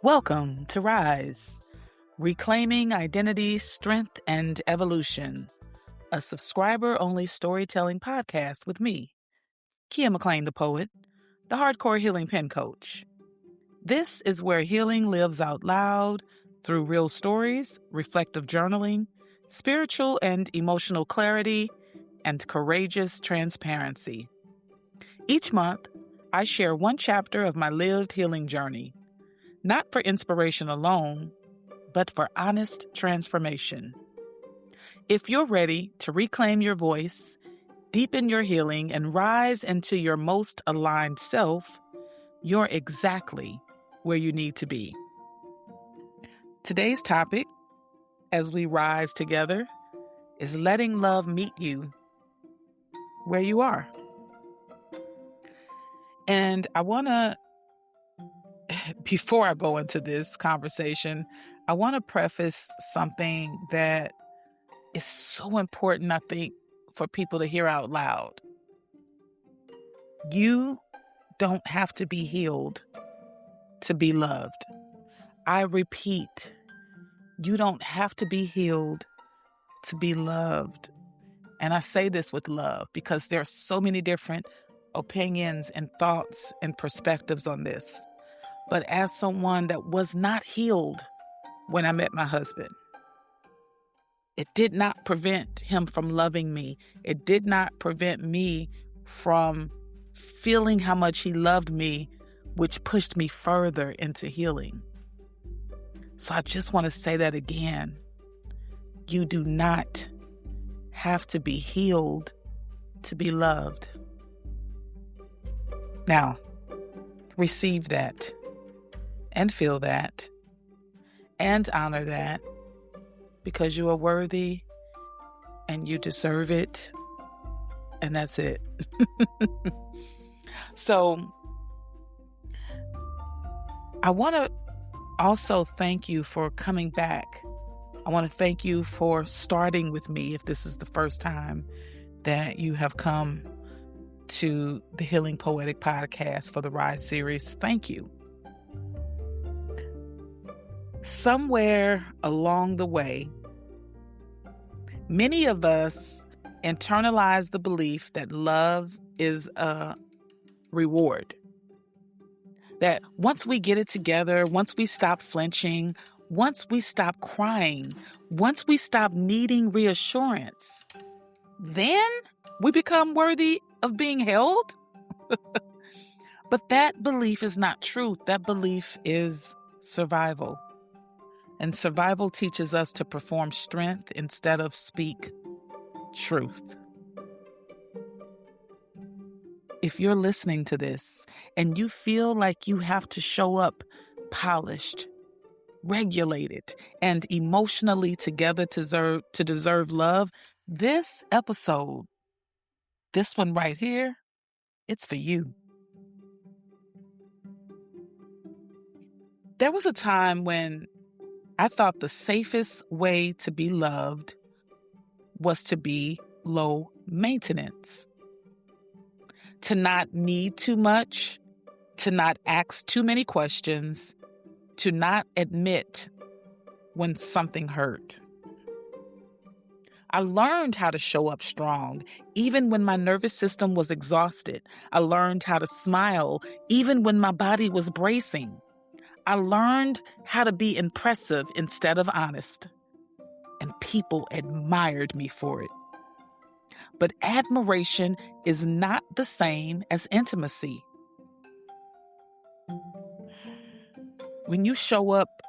Welcome to Rise, Reclaiming Identity, Strength, and Evolution, a subscriber-only storytelling podcast with me, Keya McClain, the poet, the hardcore healing pen coach. This is where healing lives out loud through real stories, reflective journaling, spiritual and emotional clarity, and courageous transparency. Each month, I share one chapter of my lived healing journey, not for inspiration alone, but for honest transformation. If you're ready to reclaim your voice, deepen your healing, and rise into your most aligned self, you're exactly where you need to be. Today's topic, as we rise together, is letting love meet you where you are. And I want to, before I go into this conversation, I want to preface something that is so important, I think, for people to hear out loud. You don't have to be healed to be loved. I repeat, you don't have to be healed to be loved. And I say this with love because there are so many different opinions and thoughts and perspectives on this. But as someone that was not healed when I met my husband, it did not prevent him from loving me. It did not prevent me from feeling how much he loved me, which pushed me further into healing. So I just want to say that again. You do not have to be healed to be loved. Now, receive that and feel that and honor that because you are worthy and you deserve it. And that's it. So I want to also thank you for coming back. I want to thank you for starting with me if this is the first time that you have come to the Healing Poetic Podcast for the Rise series. Thank you. Somewhere along the way, many of us internalize the belief that love is a reward. That once we get it together, once we stop flinching, once we stop crying, once we stop needing reassurance, then we become worthy of being held. But that belief is not truth. That belief is survival. And survival teaches us to perform strength instead of speak truth. If you're listening to this and you feel like you have to show up polished, regulated, and emotionally together to deserve love, this episode, this one right here, it's for you. There was a time when I thought the safest way to be loved was to be low maintenance. To not need too much, to not ask too many questions, to not admit when something hurt. I learned how to show up strong, even when my nervous system was exhausted. I learned how to smile, even when my body was bracing. I learned how to be impressive instead of honest, and people admired me for it. But admiration is not the same as intimacy. When you show up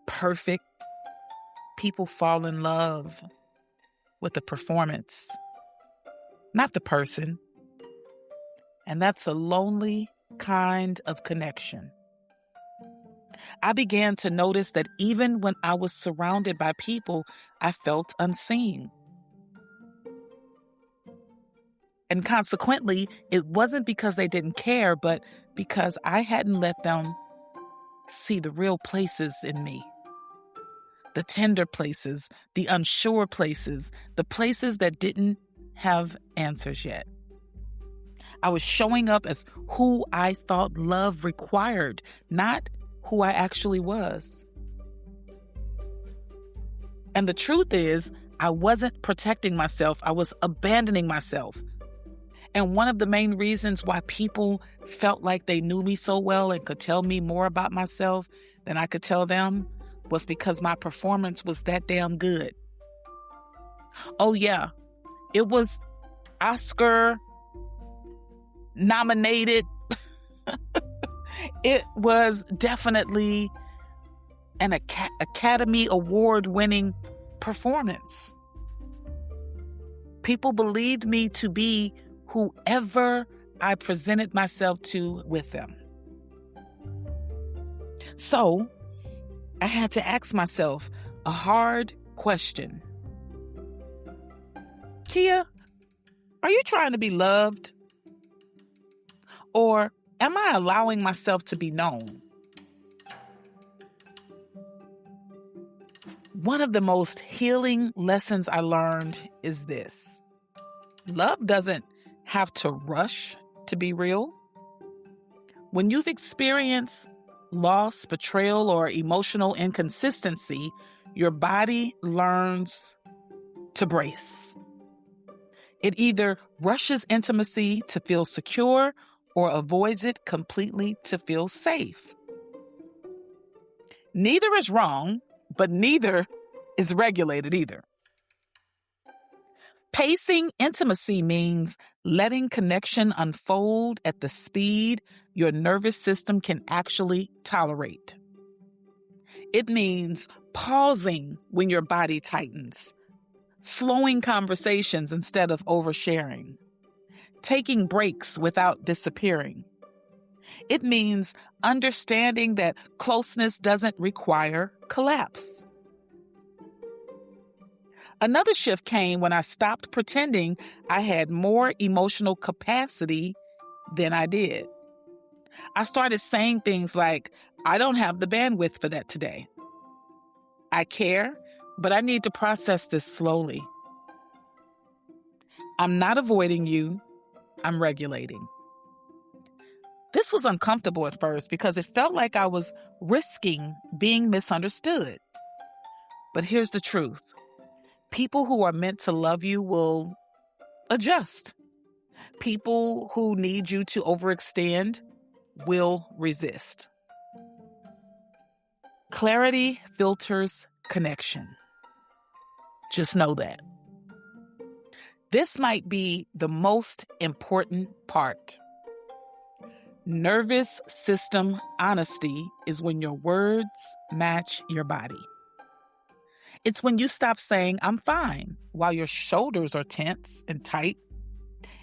perfect, people fall in love with the performance, not the person. And that's a lonely kind of connection. I began to notice that even when I was surrounded by people, I felt unseen. And consequently, it wasn't because they didn't care, but because I hadn't let them see the real places in me. The tender places, the unsure places, the places that didn't have answers yet. I was showing up as who I thought love required, not who I actually was. And the truth is, I wasn't protecting myself. I was abandoning myself. And one of the main reasons why people felt like they knew me so well and could tell me more about myself than I could tell them was because my performance was that damn good. Oh yeah, it was Oscar nominated. It was definitely an Academy Award winning performance. People believed me to be whoever I presented myself to with them. So I had to ask myself a hard question. Keya, are you trying to be loved? Or am I allowing myself to be known? One of the most healing lessons I learned is this. Love doesn't have to rush to be real. When you've experienced loss, betrayal, or emotional inconsistency, your body learns to brace. It either rushes intimacy to feel secure or avoids it completely to feel safe. Neither is wrong, but neither is regulated either. Pacing intimacy means letting connection unfold at the speed your nervous system can actually tolerate. It means pausing when your body tightens, slowing conversations instead of oversharing, taking breaks without disappearing. It means understanding that closeness doesn't require collapse. Another shift came when I stopped pretending I had more emotional capacity than I did. I started saying things like, I don't have the bandwidth for that today. I care, but I need to process this slowly. I'm not avoiding you, I'm regulating. This was uncomfortable at first because it felt like I was risking being misunderstood. But here's the truth. People who are meant to love you will adjust. People who need you to overextend will resist. Clarity filters connection. Just know that. This might be the most important part. Nervous system honesty is when your words match your body. It's when you stop saying, I'm fine, while your shoulders are tense and tight.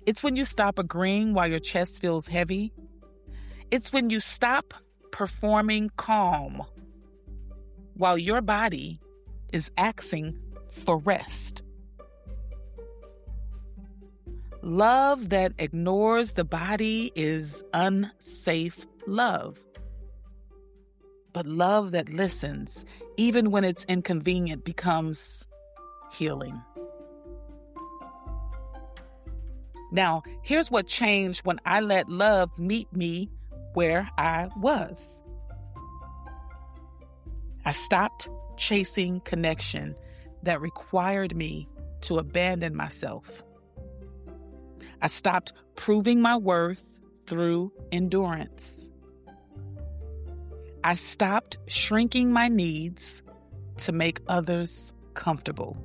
It's when you stop agreeing while your chest feels heavy. It's when you stop performing calm while your body is asking for rest. Love that ignores the body is unsafe love. But love that listens, even when it's inconvenient, becomes healing. Now, here's what changed when I let love meet me where I was. I stopped chasing connection that required me to abandon myself. I stopped proving my worth through endurance. I stopped shrinking my needs to make others comfortable.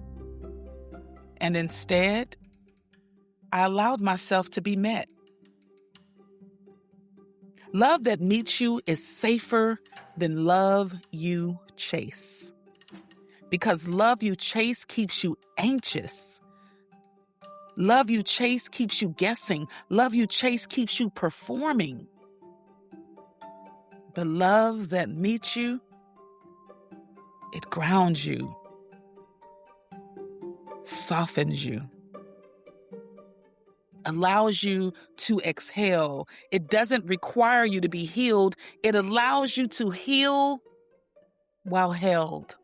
And instead, I allowed myself to be met. Love that meets you is safer than love you chase. Because love you chase keeps you anxious. Love you chase keeps you guessing. Love you chase keeps you performing. The love that meets you, it grounds you, softens you, allows you to exhale. It doesn't require you to be healed. It allows you to heal while held.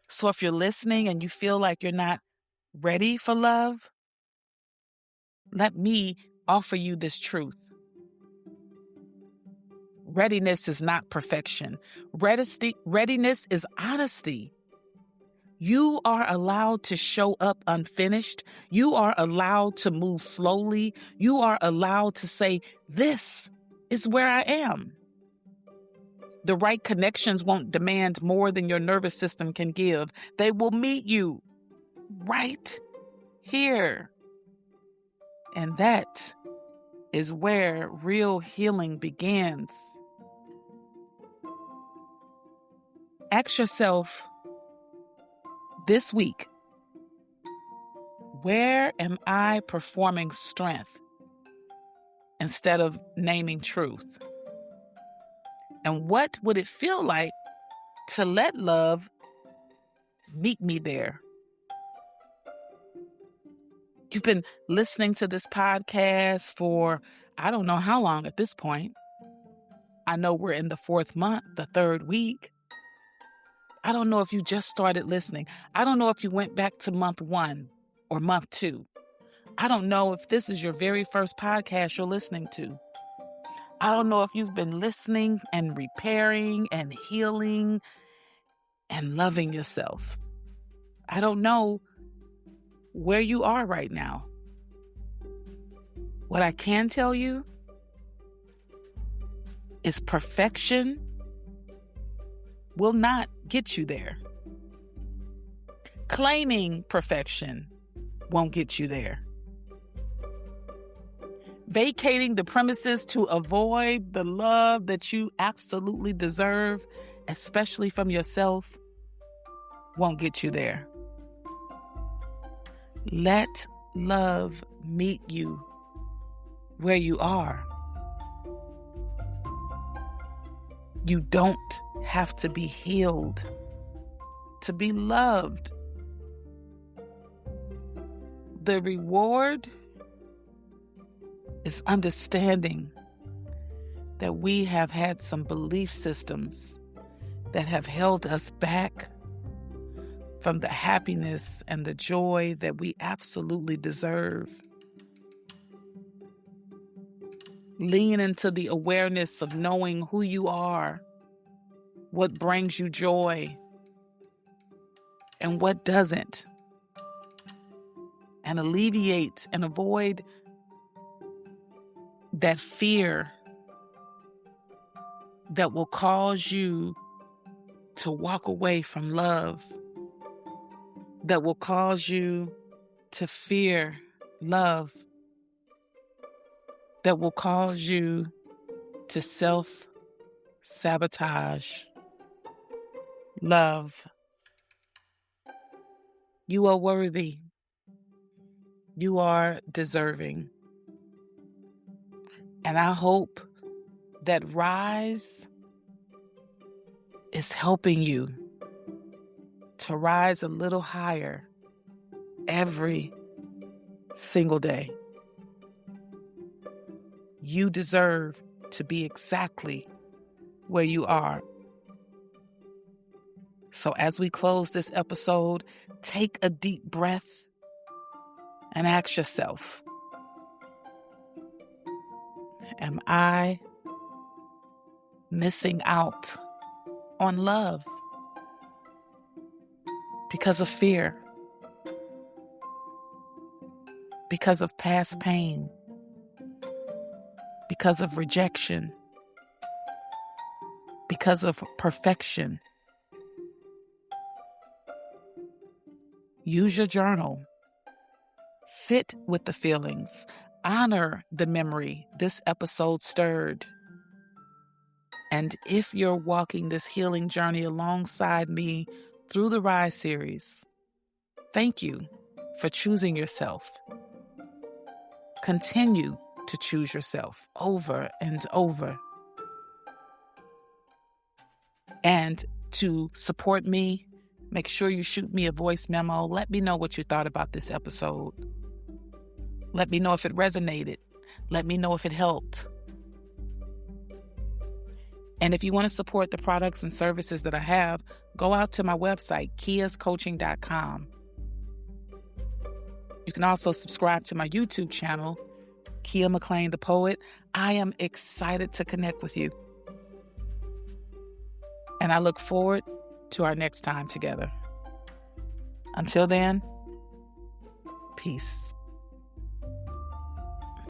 So if you're listening and you feel like you're not ready for love, let me offer you this truth. Readiness is not perfection. Readiness is honesty. You are allowed to show up unfinished. You are allowed to move slowly. You are allowed to say, this is where I am. The right connections won't demand more than your nervous system can give. They will meet you right here. And that is where real healing begins. Ask yourself this week, where am I performing strength instead of naming truth? And what would it feel like to let love meet me there? You've been listening to this podcast for I don't know how long at this point. I know we're in the 4th month, the 3rd week. I don't know if you just started listening. I don't know if you went back to month 1 or month 2. I don't know if this is your very first podcast you're listening to. I don't know if you've been listening and repairing and healing and loving yourself. I don't know where you are right now. What I can tell you is perfection will not get you there. Claiming perfection won't get you there. Vacating the premises to avoid the love that you absolutely deserve, especially from yourself, won't get you there. Let love meet you where you are. You don't have to be healed to be loved. The reward is understanding that we have had some belief systems that have held us back from the happiness and the joy that we absolutely deserve. Lean into the awareness of knowing who you are, what brings you joy, and what doesn't. And alleviate and avoid that fear that will cause you to walk away from love, that will cause you to fear love, that will cause you to self-sabotage love. You are worthy. You are deserving. And I hope that Rise is helping you to rise a little higher every single day. You deserve to be exactly where you are. So as we close this episode, take a deep breath and ask yourself, am I missing out on love because of fear, because of past pain, because of rejection, because of perfection? Use your journal. Sit with the feelings. Honor the memory this episode stirred. And if you're walking this healing journey alongside me through the Rise series, thank you for choosing yourself. Continue to choose yourself over and over. And to support me, make sure you shoot me a voice memo. Let me know what you thought about this episode. Let me know if it resonated. Let me know if it helped. And if you want to support the products and services that I have, go out to my website, keyascoaching.com. You can also subscribe to my YouTube channel, Keya McClain the Poet. I am excited to connect with you. and I look forward to our next time together. Until then, peace.